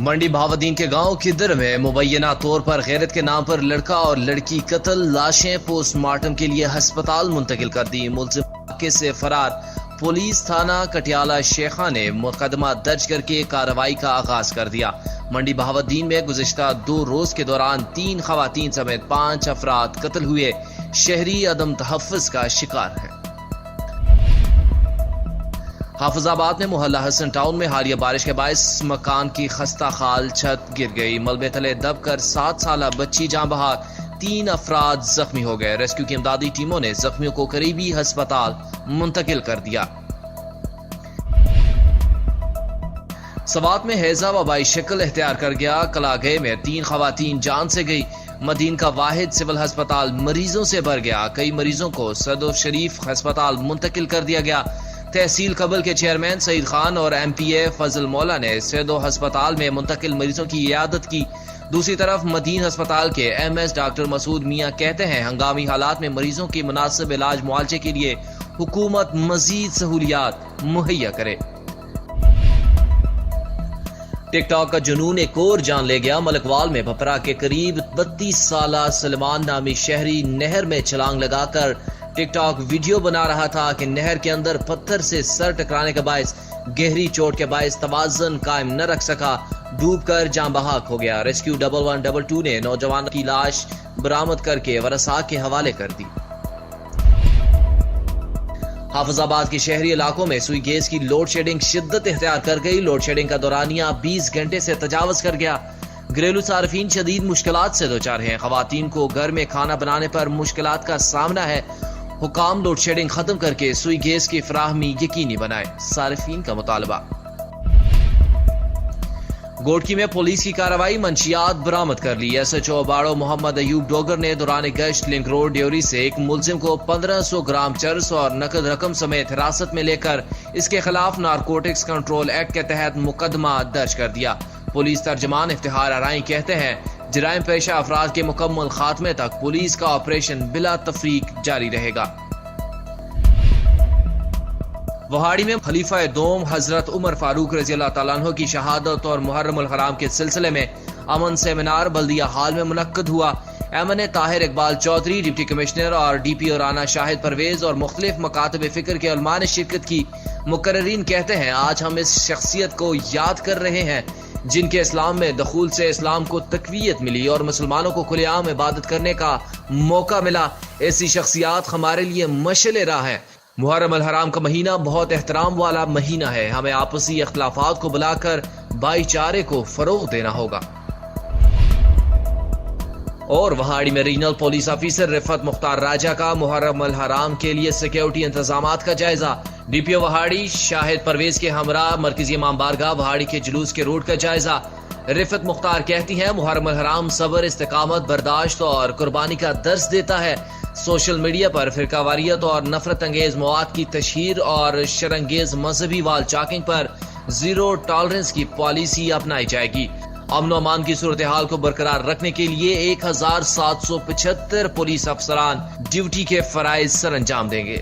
منڈی بہاودین کے گاؤں کدر میں مبینہ طور پر غیرت کے نام پر لڑکا اور لڑکی قتل، لاشیں پوسٹ مارٹم کے لیے ہسپتال منتقل کر دی۔ ملزم موقع سے فرار۔ پولیس تھانہ کٹیالہ شیخا نے مقدمہ درج کر کے کارروائی کا آغاز کر دیا۔ منڈی بہاودین میں گزشتہ 2 روز کے دوران 3 خواتین سمیت 5 افراد قتل ہوئے۔ شہری عدم تحفظ کا شکار ہیں۔ حافظ آباد میں محلہ حسن ٹاؤن میں حالیہ بارش کے باعث مکان کی خستہ حال چھت گر گئی۔ ملبے تلے دب کر 7 سالہ بچی جاں بحق، 3 افراد زخمی ہو گئے۔ ریسکیو کی امدادی ٹیموں نے زخمیوں کو قریبی ہسپتال منتقل کر دیا۔ سوات میں ہیضہ وبائی شکل اختیار کر گیا۔ کلاگے میں 3 خواتین جان سے گئی۔ مدین کا واحد سول ہسپتال مریضوں سے بھر گیا۔ کئی مریضوں کو صدر شریف ہسپتال منتقل کر دیا گیا۔ تحصیل قبل کے چیئرمین سعید خان اور ایم پی اے فضل مولا نے سیدو ہسپتال میں منتقل مریضوں کی عیادت کی۔ دوسری طرف مدین ہسپتال کے ایم ایس ڈاکٹر مسعود میاں کہتے ہیں ہنگامی حالات میں مریضوں کی مناسب علاج معالجے کے لیے حکومت مزید سہولیات مہیا کرے۔ ٹک ٹاک کا جنون ایک اور جان لے گیا۔ ملکوال میں بھپرا کے قریب 32 سالہ سلمان نامی شہری نہر میں چھلانگ لگا کر ٹک ٹاک ویڈیو بنا رہا تھا کہ نہر کے اندر پتھر سے سر ٹکرانے کے باعث گہری چوٹ کے باعث توازن قائم نہ رکھ سکا، ڈوب کر جاں بحق ہو گیا۔ ریسکیو 1122 نے نوجوان کی لاش برآمد کر کے ورثاء کے حوالے کر دی۔ حافظ آباد کے شہری علاقوں میں سوئی گیس کی لوڈ شیڈنگ شدت اختیار کر گئی۔ لوڈ شیڈنگ کا دورانیہ 20 گھنٹے سے تجاوز کر گیا۔ گھریلو صارفین شدید مشکلات سے دوچار ہیں۔ خواتین کو گھر میں کھانا بنانے پر مشکلات کا سامنا ہے۔ حکام لوڈ شیڈنگ ختم کر کے سوئی گیس کی فراہمی یقینی بنائے، صارفین کا مطالبہ۔ گوڑکی میں پولیس کی کارروائی، منشیات برآمد کر لی۔ ایس ایچ او باڑو محمد ایوب ڈوگر نے دوران گشت لنک روڈ ڈیوری سے ایک ملزم کو 1500 گرام چرس اور نقد رقم سمیت حراست میں لے کر اس کے خلاف نارکوٹکس کنٹرول ایکٹ کے تحت مقدمہ درج کر دیا۔ پولیس ترجمان افتخار ارائیں کہتے ہیں جرائم پیشہ افراد کے مکمل خاتمے تک پولیس کا آپریشن بلا تفریق جاری رہے گا۔ وہاڑی میں خلیفہ دوم حضرت عمر فاروق رضی اللہ تعالیٰ عنہ کی شہادت اور محرم الحرام کے سلسلے میں امن سیمینار بلدیہ ہال میں منعقد ہوا۔ M Tahir Iqbal Chaudhry, deputy commissioner اور D P O Rana Shahid Pervez اور مختلف مکاتب فکر کے علماء نے شرکت کی۔ مقررین کہتے ہیں آج ہم اس شخصیت کو یاد کر رہے ہیں جن کے اسلام میں دخول سے اسلام کو تقویت ملی اور مسلمانوں کو کھلے عام عبادت کرنے کا موقع ملا۔ ایسی شخصیات ہمارے لیے مشعل راہ ہیں۔ محرم الحرام کا مہینہ بہت احترام والا مہینہ ہے، ہمیں آپسی اختلافات کو بلا کر بھائی چارے کو فروغ دینا ہوگا۔ اور وہاڑی میں ریجنل پولیس آفیسر رفعت مختار راجہ کا محرم الحرام کے لیے سیکیورٹی انتظامات کا جائزہ۔ ڈی پی او وہاڑی شاہد پرویز کے ہمراہ مرکزی امام بارگاہ وہاڑی کے جلوس کے روٹ کا جائزہ۔ رفعت مختار کہتی ہیں محرم الحرام صبر، استقامت، برداشت اور قربانی کا درس دیتا ہے۔ سوشل میڈیا پر فرقہ واریت اور نفرت انگیز مواد کی تشہیر اور شرانگیز مذہبی وال چاکنگ پر زیرو ٹالرنس کی پالیسی اپنائی جائے گی۔ امن و امان کی صورتحال کو برقرار رکھنے کے لیے 1775 پولیس افسران ڈیوٹی کے فرائض سر انجام دیں گے۔